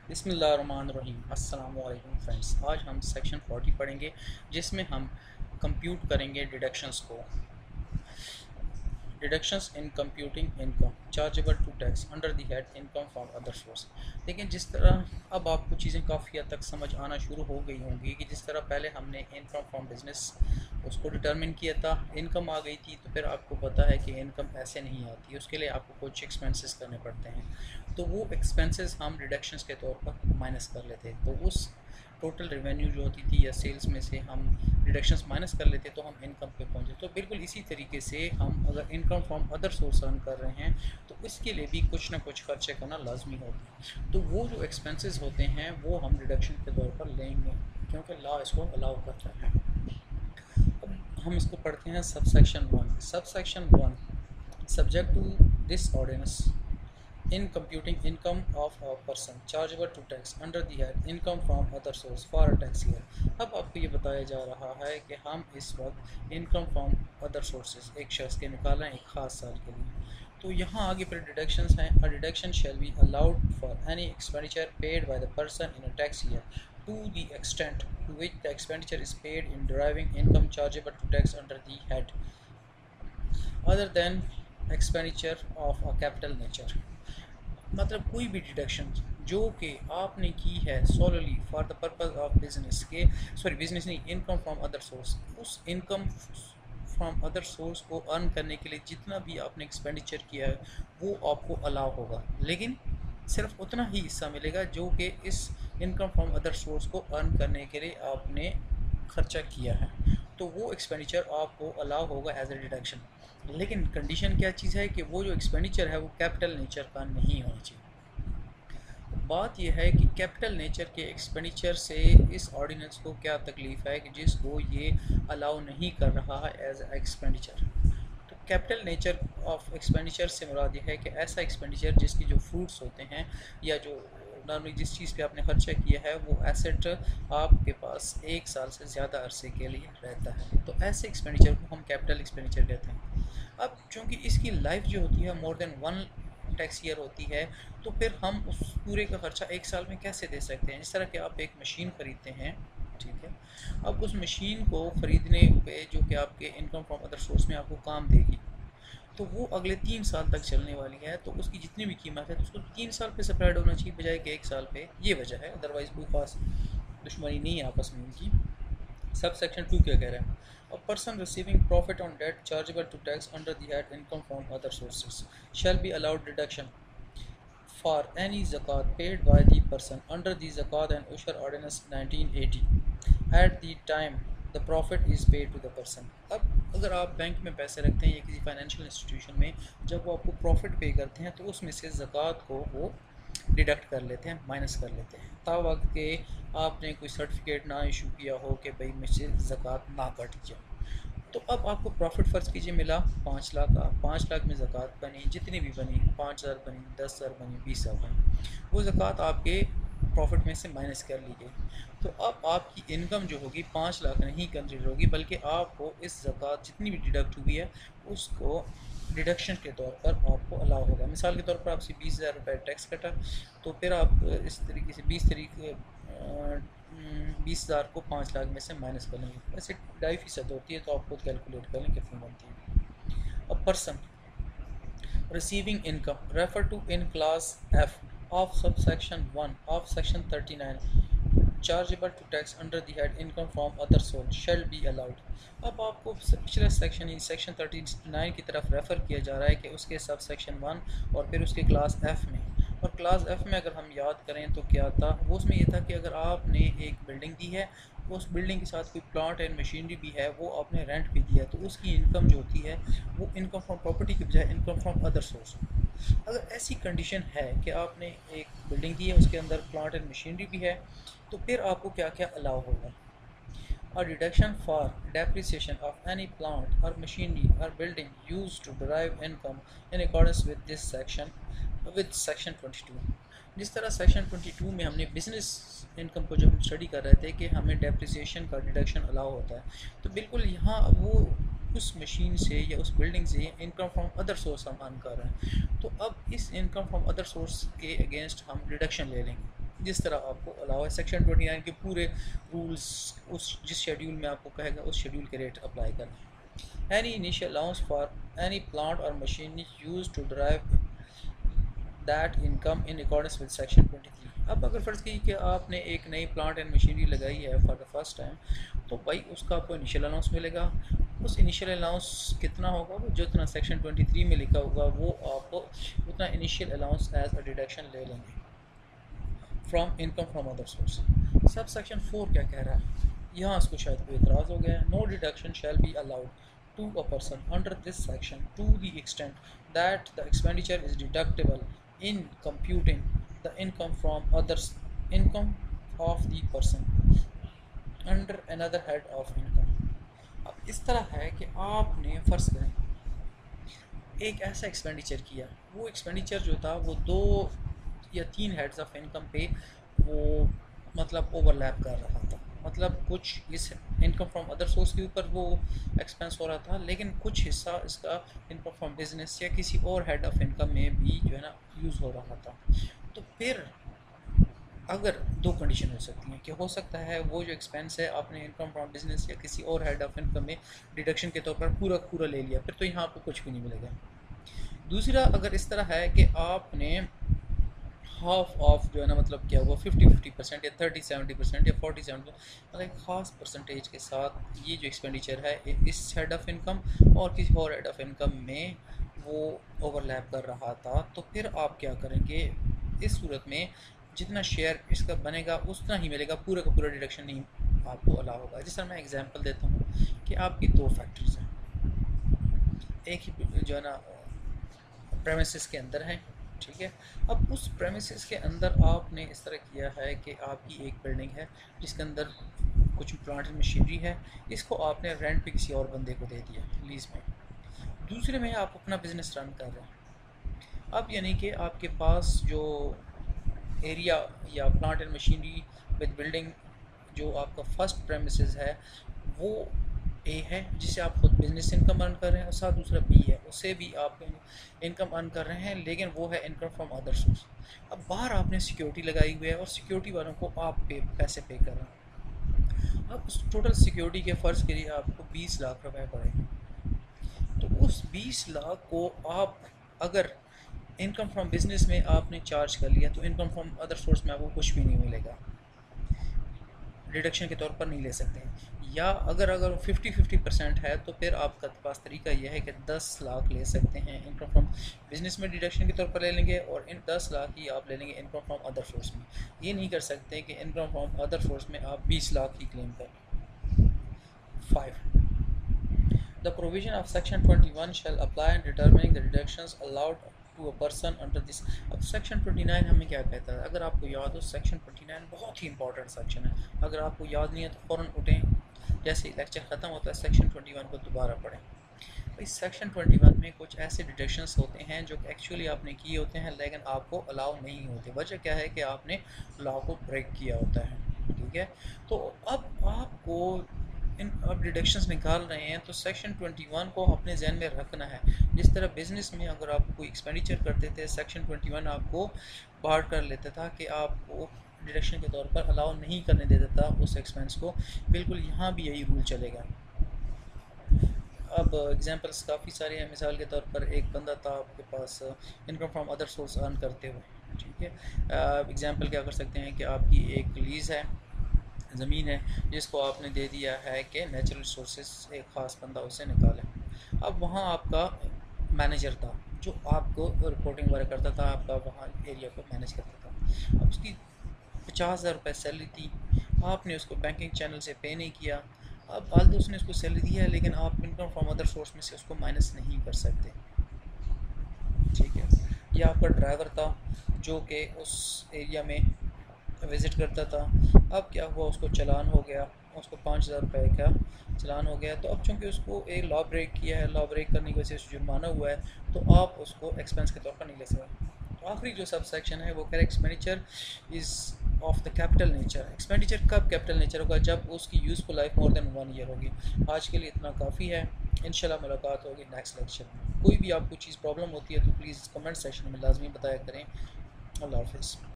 बिस्मिल्लाहिर्रहमानिर्रहीम। अस्सलाम वालेकुम फ्रेंड्स। आज हम सेक्शन 40 पढ़ेंगे जिसमें हम कंप्यूट करेंगे डिडक्शंस को। Deductions in computing income chargeable to tax under the head income from other source. लेकिन जिस तरह अब आपको चीज़ें काफ़ी हद तक समझ आना शुरू हो गई होंगी कि जिस तरह पहले हमने इनकम फ्रॉम बिजनेस उसको डिटरमिन किया था, इनकम आ गई थी, तो फिर आपको पता है कि इनकम ऐसे नहीं आती, उसके लिए आपको कुछ एक्सपेंसेस करने पड़ते हैं। तो वो एक्सपेंसेस हम डिडक्शंस के तौर पर माइनस कर लेते, तो उस टोटल रेवेन्यू जो होती थी या सेल्स में से हम डिडक्शंस माइनस कर लेते तो हम इनकम पे पहुंचे। तो बिल्कुल इसी तरीके से हम अगर income from other source earn कर रहे हैं तो इसके लिए भी कुछ ना कुछ खर्चे करना लाजमी होता है। तो वो जो एक्सपेंसेस होते हैं वो हम डिडक्शन के तौर पर लेंगे क्योंकि लॉ इसको अलाउ करता है। अब हम इसको पढ़ते हैं subsection 1 subject to this ordinance in computing income of a person chargeable to tax under the head income from other source for a tax year। अब आपको ये बताया जा रहा है कि हम इस वक्त इनकम फ्रॉम अदर सोर्सेज एक शख्स के निकाल रहे हैं एक ख़ास साल के लिए। तो यहाँ आगे पर डिडक्शंस हैं। A deduction shall be allowed for any expenditure paid by the person in a tax year to the extent to which the expenditure is paid in deriving income chargeable to tax under the head other than expenditure of a capital nature। मतलब कोई भी deduction जो कि आपने की है solely for the purpose of business के, sorry business नहीं, इनकम फ्रॉम अदर सोर्स, उस इनकम फ्रॉम अदर सोर्स को अर्न करने के लिए जितना भी आपने एक्सपेंडिचर किया है वो आपको अलाउ होगा, लेकिन सिर्फ उतना ही हिस्सा मिलेगा जो कि इस इनकम फ्रॉम अदर सोर्स को अर्न करने के लिए आपने खर्चा किया है। तो वो एक्सपेंडिचर आपको अलाउ होगा एज ए डिडक्शन। लेकिन कंडीशन क्या चीज़ है कि वो जो एक्सपेंडिचर है वो कैपिटल नेचर का नहीं होना चाहिए। बात यह है कि कैपिटल नेचर के एक्सपेंडिचर से इस ऑर्डिनेंस को क्या तकलीफ़ है कि जिसको ये अलाउ नहीं कर रहा है एज एक्सपेंडिचर। तो कैपिटल नेचर ऑफ एक्सपेंडिचर से मुराद यह है कि ऐसा एक्सपेंडिचर जिसकी जो फ्रूट्स होते हैं या जो नॉर्मली जिस चीज़ पे आपने खर्चा किया है वो एसेट आपके पास एक साल से ज़्यादा अरसे के लिए रहता है, तो ऐसे एक्सपेंडिचर को हम कैपिटल एक्सपेंडिचर कहते हैं। अब चूँकि इसकी लाइफ जो होती है मोर देन 1 टैक्स ईयर होती है, तो फिर हम उस पूरे का खर्चा एक साल में कैसे दे सकते हैं। जिस तरह कि आप एक मशीन ख़रीदते हैं, ठीक है, अब उस मशीन को ख़रीदने पे जो कि आपके इनकम फ्रॉम अदर सोर्स में आपको काम देगी, तो वो अगले 3 साल तक चलने वाली है, तो उसकी जितनी भी कीमत है तो उसको 3 साल पे स्प्रेड होना चाहिए बजाय कि एक साल पे। ये वजह है, अदरवाइज़ कोई खास दुश्मनी नहीं है आपस में इनकी। सब सेक्शन 2 क्या कह रहा है? A person receiving profit on debt chargeable to tax under the head income from other sources shall be allowed deduction for any zakat paid by the person under the Zakat and Ushur Ordinance 1980 at the time the profit is paid to the person। अब अगर आप bank में पैसे रखते हैं या किसी financial institution में, जब वो आपको प्रॉफिट पे करते हैं तो उसमें से ज़कात को वो डिडक्ट कर लेते हैं, माइनस कर लेते हैं, तावक्त के आपने कोई सर्टिफिकेट ना इशू किया हो कि भाई मुझसे ज़कात ना कटी जाए। तो अब आपको प्रॉफिट फ़र्ज़ कीजिए मिला 5 लाख का, 5 लाख में ज़कात बनी, जितनी भी बनी 5,000 बनी, 10,000 बनी, 20,000 बनी, वो ज़कात आपके प्रॉफिट में से माइनस कर ली गई। तो अब आपकी इनकम जो होगी 5 लाख नहीं कंसिडर होगी, बल्कि आपको इस ज़कात जितनी भी डिडक्ट हुई है उसको डिडक्शन के तौर पर आपको अलाउ होगा। मिसाल के तौर पर आपसे 20,000 रुपये टैक्स कटा, तो फिर आप इस तरीके से 20,000 को 5 लाख में से माइनस कर लेंगे। वैसे 2.5% होती है, तो आप खुद कैलकुलेट कर लें कितनी बनती है। अब person receiving income refer to in class F of subsection 1 of section 39 chargeable to tax under the head income from other source shall be allowed। अब आपको पिछले सेक्शन सेक्शन 39 की तरफ रेफ़र किया जा रहा है कि उसके सब सेक्शन 1 और फिर उसके क्लास एफ़ में, और क्लास एफ़ में अगर हम याद करें तो क्या था, वो उसमें ये था कि अगर आपने एक बिल्डिंग दी है, उस बिल्डिंग के साथ कोई प्लांट एंड मशीनरी भी है, वो आपने रेंट पे दिया है, तो उसकी इनकम जो होती है वो इनकम फ्रॉम प्रॉपर्टी के बजाय इनकम फ्रॉम अदर सोर्स। अगर ऐसी कंडीशन है कि आपने एक बिल्डिंग दी है, उसके अंदर प्लांट एंड मशीनरी भी है, तो फिर आपको क्या क्या अलाउ होगा। A deduction for depreciation of any plant or machinery or building used to derive income in accordance with this section with section 22। जिस तरह सेक्शन 22 में हमने बिजनेस इनकम को जब हम स्टडी कर रहे थे कि हमें डेप्रिसिएशन का डिडक्शन अलाउ होता है, तो बिल्कुल यहाँ वो उस मशीन से या उस बिल्डिंग से इनकम फ्रॉम अदर सोर्स हम अर्न कर रहे हैं, तो अब इस इनकम फ्रॉम अदर सोर्स के अगेंस्ट हम डिडक्शन ले लेंगे। जिस तरह आपको अलाउ है। सेक्शन 29 के पूरे रूल्स उस जिस शेड्यूल में आपको कहेगा उस शेड्यूल के रेट अप्लाई करना। Any initial allowance for any plant और machine use to drive that income in accordance with section 23। अब अगर फ़र्ज़ की कि आपने एक नई प्लांट एंड मशीनरी लगाई है फॉर द फर्स्ट टाइम, तो भाई उसका आपको इनिशियल अलाउंस मिलेगा। उस इनिशियल अलाउंस कितना होगा, वो जितना सेक्शन 23 में लिखा होगा वो आप उतना initial allowance as a deduction ले लेंगे from income from other source. Subsection 4 क्या कह रहा है, यहाँ इसको शायद कोई एतराज़ हो गया है। No deduction shall be allowed to a person under this section to the extent that the expenditure is deductible in computing the income of the person under another head of income। अब इस तरह है कि आपने फ़र्ज़ करें एक ऐसा एक्सपेंडिचर किया, वो एक्सपेंडिचर जो था वो 2 या 3 हेड्स ऑफ इनकम पे वो मतलब ओवरलैप कर रहा था। मतलब कुछ इस इनकम फ्रॉम अदर सोर्स के ऊपर वो एक्सपेंस हो रहा था, लेकिन कुछ हिस्सा इसका इनकम फ्रॉम बिजनेस या किसी और हेड ऑफ इनकम में भी जो है ना यूज़ हो रहा था। तो फिर अगर 2 कंडीशन हो सकती हैं कि हो सकता है वो जो एक्सपेंस है आपने इनकम फ्रॉम बिजनेस या किसी और हेड ऑफ इनकम में डिडक्शन के तौर पर पूरा पूरा ले लिया, फिर तो यहाँ आपको कुछ भी नहीं मिलेगा। दूसरा अगर इस तरह है कि आपने हाफ ऑफ जो है ना मतलब क्या हुआ 50-50% या 30-70% या 40-70 मतलब एक ख़ास परसेंटेज के साथ ये जो एक्सपेंडिचर है इस हेड ऑफ इनकम और किसी और हेड ऑफ इनकम में वो ओवरलैप कर रहा था। तो फिर आप क्या करेंगे, इस सूरत में जितना शेयर इसका बनेगा उतना ही मिलेगा, पूरा का पूरा डिडक्शन नहीं आपको अलाउ होगा। जिस तरह मैं एग्जांपल देता हूँ कि आपकी 2 फैक्ट्रीज हैं, एक ही जो है ना प्रेमिसेस के अंदर है, ठीक है। अब उस प्रेमिसेस के अंदर आपने इस तरह किया है कि आपकी एक बिल्डिंग है जिसके अंदर कुछ प्लांट एंड मशीनरी है, इसको आपने रेंट पे किसी और बंदे को दे दिया लीज में। दूसरे में आप अपना बिज़नेस रन कर रहे हैं। अब यानी कि आपके पास जो एरिया या plant and machinery with building जो आपका फर्स्ट प्रेमिसेस है वो ए है जिससे आप खुद बिजनेस इनकम अर्न कर रहे हैं, और साथ दूसरा बी है उससे भी आप इनकम अर्न कर रहे हैं, लेकिन वो है इनकम फ्रॉम अदर सोर्स। अब बाहर आपने सिक्योरिटी लगाई हुई है और सिक्योरिटी वालों को आप पैसे पे कर रहे हैं। अब उस टोटल सिक्योरिटी के फ़र्ज़ के लिए आपको 20 लाख रुपए पड़े, तो उस 20 लाख को आप अगर इनकम फ्रॉम बिजनेस में आपने चार्ज कर लिया तो इनकम फ्रॉम अदर सोर्स में आपको कुछ भी नहीं मिलेगा, डिडक्शन के तौर पर नहीं ले सकते हैं। या अगर 50-50% है तो फिर आपका पास तरीका यह है कि 10 लाख ले सकते हैं इनकम फ्रॉम बिजनेस में डिडक्शन के तौर पर ले लेंगे, और इन 10 लाख ही आप ले लेंगे इनकम फ्रॉम अदर सोर्स में। ये नहीं कर सकते कि इनकम फ्रॉम अदर सोर्स में आप 20 लाख ही क्लेम करें। 5 The provision of section 21 shall apply in determining the deductions allowed to a person under this। अब सेक्शन 29 हमें क्या कहता है, अगर आपको याद हो सेक्शन 29 बहुत ही इंपॉर्टेंट सेक्शन है। अगर आपको याद नहीं है तो फ़ौरन उठें, जैसे लेक्चर ख़त्म होता है सेक्शन 21 को दोबारा पढ़ें। इस सेक्शन 21 में कुछ ऐसे डिडक्शंस होते हैं जो एक्चुअली आपने किए होते हैं लेकिन आपको अलाउ नहीं होते। वजह क्या है कि आपने लॉ को ब्रेक किया होता है, ठीक है। तो अब आपको अब डिडक्शंस निकाल रहे हैं तो सेक्शन 21 को अपने जहन में रखना है। जिस तरह बिज़नेस में अगर आप कोई एक्सपेंडिचर करते थे सेक्शन 21 आपको बाहर कर लेता था कि आपको डिडक्शन के तौर पर अलाउ नहीं करने देता था उस एक्सपेंस को, बिल्कुल यहाँ भी यही रूल चलेगा। अब एग्जांपल्स काफ़ी सारे हैं। मिसाल के तौर पर एक बंदा था आपके पास income from other source earn करते हुए, ठीक है। एग्जांपल क्या कर सकते हैं कि आपकी एक लीज़ है, ज़मीन है जिसको आपने दे दिया है कि नेचुरल रिसोर्सेज एक ख़ास बंदा उसे निकाले। अब वहाँ आपका मैनेजर था जो आपको रिपोर्टिंग वगैरह करता था, आपका वहाँ एरिया को मैनेज करता था। अब उसकी 50,000 रुपये सैलरी थी, आपने उसको बैंकिंग चैनल से पे नहीं किया। अब आल्दो उसने उसको सैलरी दी है लेकिन आप इनकम फ्रॉम अदर सोर्स में से उसको माइनस नहीं कर सकते, ठीक है। या आपका ड्राइवर था जो कि उस एरिया में विज़िट करता था, अब क्या हुआ उसको चालान हो गया, उसको 5,000 रुपये का चालान हो गया। तो अब चूँकि उसको एक लॉ ब्रेक किया है, लॉ ब्रेक करने की वजह से जुर्माना हुआ है, तो आप उसको एक्सपेंस के तौर पर नहीं ले सकते। तो आखिरी जो सब सेक्शन है वो कह रहा है expenditure is of the capital nature. Expenditure कब कैपिटल नेचर होगा, जब उसकी useful life more than 1 year होगी। आज के लिए इतना काफ़ी है, इंशाल्लाह मुलाकात होगी नेक्स्ट लेक्चर में। कोई भी आपको चीज़ प्रॉब्लम होती है तो प्लीज़ कमेंट सेक्शन में लाजमी बताया करें। अल्लाह हाफ़िज़।